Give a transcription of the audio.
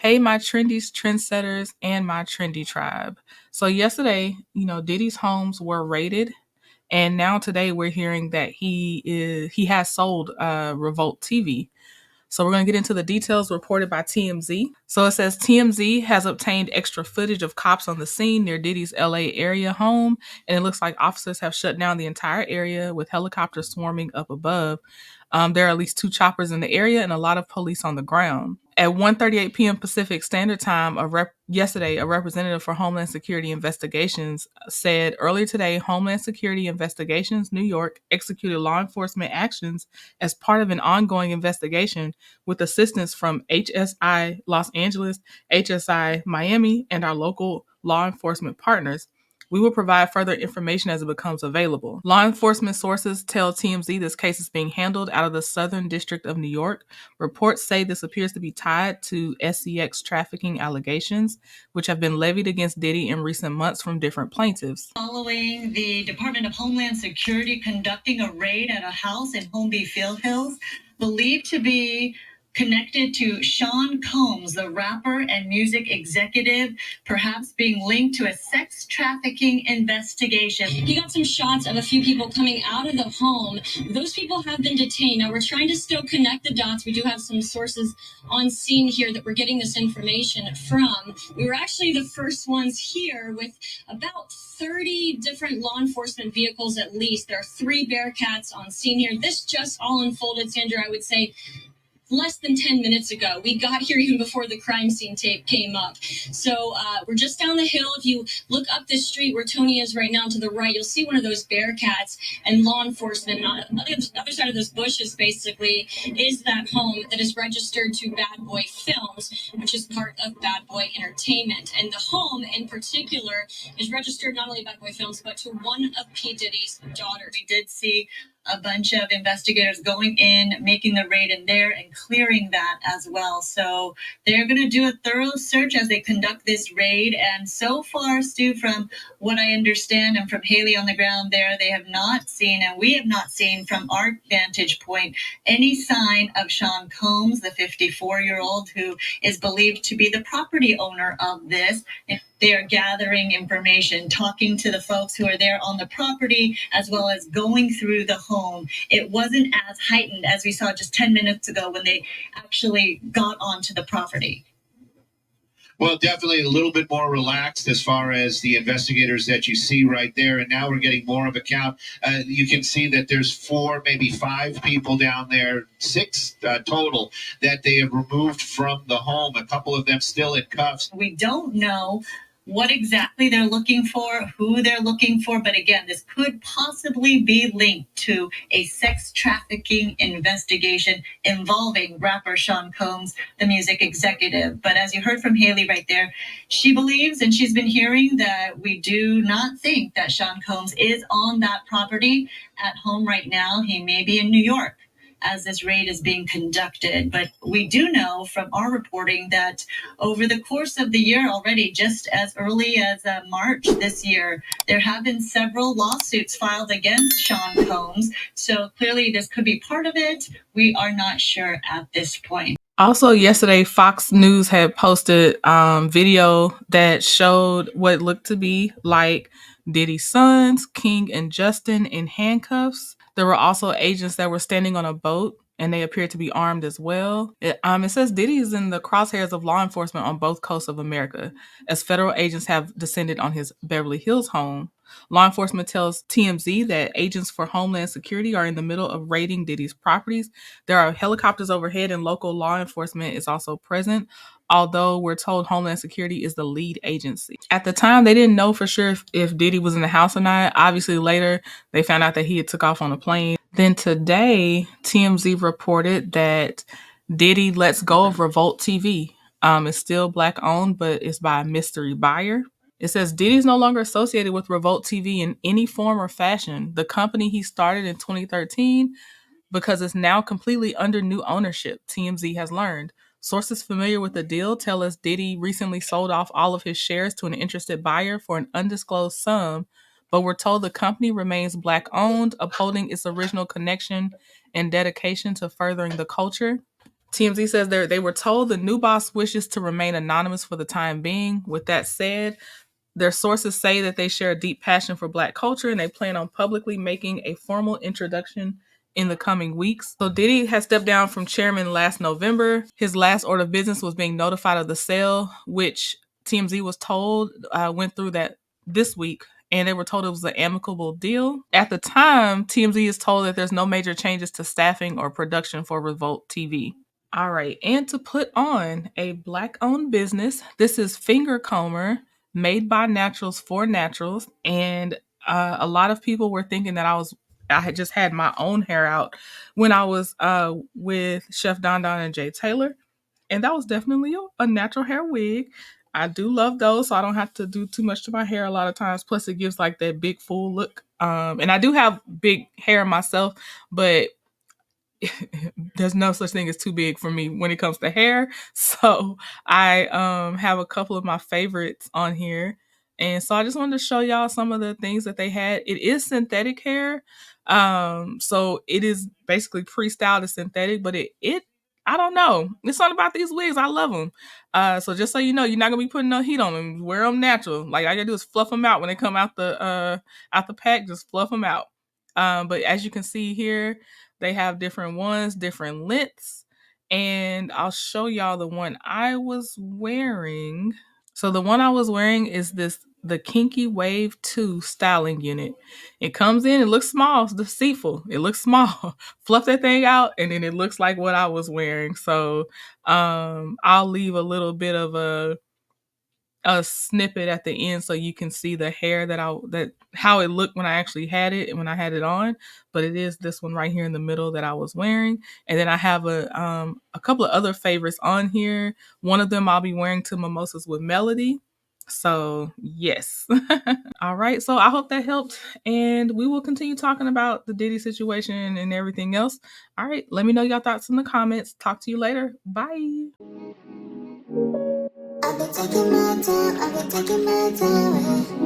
Hey, my trendies, trendsetters, and my trendy tribe. So yesterday, Diddy's homes were raided, and now today we're hearing that he has sold Revolt TV. So we're going to get into the details reported by TMZ. So it says TMZ has obtained extra footage of cops on the scene near Diddy's LA area home, and it looks like officers have shut down the entire area with helicopters swarming up above. There are at least two choppers in the area and a lot of police on the ground. At 1:38 p.m. Pacific Standard Time, yesterday, a representative for Homeland Security Investigations said earlier today, Homeland Security Investigations New York executed law enforcement actions as part of an ongoing investigation with assistance from HSI Los Angeles, HSI Miami, and our local law enforcement partners. We will provide further information as it becomes available. Law enforcement sources tell TMZ this case is being handled out of the Southern District of New York. Reports say this appears to be tied to SCX trafficking allegations, which have been levied against Diddy in recent months from different plaintiffs. Following the Department of Homeland Security conducting a raid at a house in Holmby Field Hills, believed to be connected to Sean Combs, the rapper and music executive, perhaps being linked to a sex trafficking investigation. He got some shots of a few people coming out of the home. Those people have been detained. Now, we're trying to still connect the dots. We do have some sources on scene here that we're getting this information from. We were actually the first ones here with about 30 different law enforcement vehicles at least. There are 3 Bearcats on scene here. This just all unfolded, Sandra, I would say, less than 10 minutes ago. We got here even before the crime scene tape came up. So we're just down the hill. If you look up this street where Tony is right now to the right, you'll see one of those Bearcats and law enforcement. And on the other side of those bushes, basically, is that home that is registered to Bad Boy Films, which is part of Bad Boy Entertainment. And the home in particular is registered not only to Bad Boy Films, but to one of P. Diddy's daughters. We did see a bunch of investigators going in, making the raid in there and clearing that as well. So they're going to do a thorough search as they conduct this raid. And so far, Stu, from what I understand and from Haley on the ground there, they have not seen, and we have not seen from our vantage point, any sign of Sean Combs, the 54-year-old who is believed to be the property owner of this. They are gathering information, talking to the folks who are there on the property, as well as going through the home. It wasn't as heightened as we saw just 10 minutes ago when they actually got onto the property. Well, definitely a little bit more relaxed as far as the investigators that you see right there. And now we're getting more of a count. You can see that there's 4, maybe 5 people down there, 6 total, that they have removed from the home. A couple of them still in cuffs. We don't know what exactly they're looking for, who they're looking for. But again, this could possibly be linked to a sex trafficking investigation involving rapper Sean Combs, the music executive. But as you heard from Haley right there, she believes, and she's been hearing, that we do not think that Sean Combs is on that property at home right now. He may be in New York as this raid is being conducted. But we do know from our reporting that over the course of the year already, just as early as March this year, there have been several lawsuits filed against Sean Combs. So clearly this could be part of it. We are not sure at this point. Also, yesterday, Fox News had posted video that showed what looked to be like Diddy's sons, King and Justin, in handcuffs. There were also agents that were standing on a boat, and they appeared to be armed as well. It says Diddy is in the crosshairs of law enforcement on both coasts of America, as federal agents have descended on his Beverly Hills home. Law enforcement tells TMZ that agents for Homeland Security are in the middle of raiding Diddy's properties. There are helicopters overhead, and local law enforcement is also present, although we're told Homeland Security is the lead agency. At the time, they didn't know for sure if Diddy was in the house or not. Obviously, later, they found out that he had took off on a plane. Then today, TMZ reported that Diddy lets go of Revolt TV. It's still Black-owned, but it's by a mystery buyer. It says Diddy's no longer associated with Revolt TV in any form or fashion. The company he started in 2013, because it's now completely under new ownership, TMZ has learned. Sources familiar with the deal tell us Diddy recently sold off all of his shares to an interested buyer for an undisclosed sum, but we're told the company remains Black-owned, upholding its original connection and dedication to furthering the culture. TMZ says they were told the new boss wishes to remain anonymous for the time being. With that said, their sources say that they share a deep passion for Black culture and they plan on publicly making a formal introduction in the coming weeks. So Diddy has stepped down from chairman last November. His last order of business was being notified of the sale, which TMZ was told went through that this week. And they were told it was an amicable deal. At the time, TMZ is told that there's no major changes to staffing or production for Revolt TV. All right, and to put on a Black-owned business, this is Finger Comber, made by Naturals for Naturals, and a lot of people were thinking that I had just had my own hair out when I was with Chef Don Don and Jay Taylor, and that was definitely a natural hair wig. I do love those, so I don't have to do too much to my hair a lot of times. Plus, it gives like that big full look. And I do have big hair myself, but there's no such thing as too big for me when it comes to hair. So I have a couple of my favorites on here. And so I just wanted to show y'all some of the things that they had. It is synthetic hair. So it is basically pre-styled as synthetic, but it I don't know. It's something about these wigs. I love them. So just so you know, you're not gonna be putting no heat on them. Wear them natural. Like all you gotta do is fluff them out when they come out the pack. Just fluff them out. But as you can see here, they have different ones, different lengths, and I'll show y'all the one I was wearing. So the one I was wearing is the Kinky Wave 2 styling unit. It comes in, it looks small, it's deceitful. It looks small. Fluff that thing out, and then it looks like what I was wearing. So I'll leave a little bit of a snippet at the end so you can see the hair that how it looked when I actually had it and when I had it on. But it is this one right here in the middle that I was wearing. And then I have a couple of other favorites on here. One of them I'll be wearing to Mimosas with Melody. So yes. All right. So I hope that helped. And we will continue talking about the Diddy situation and everything else. All right. Let me know your thoughts in the comments. Talk to you later. Bye. I've been taking my time,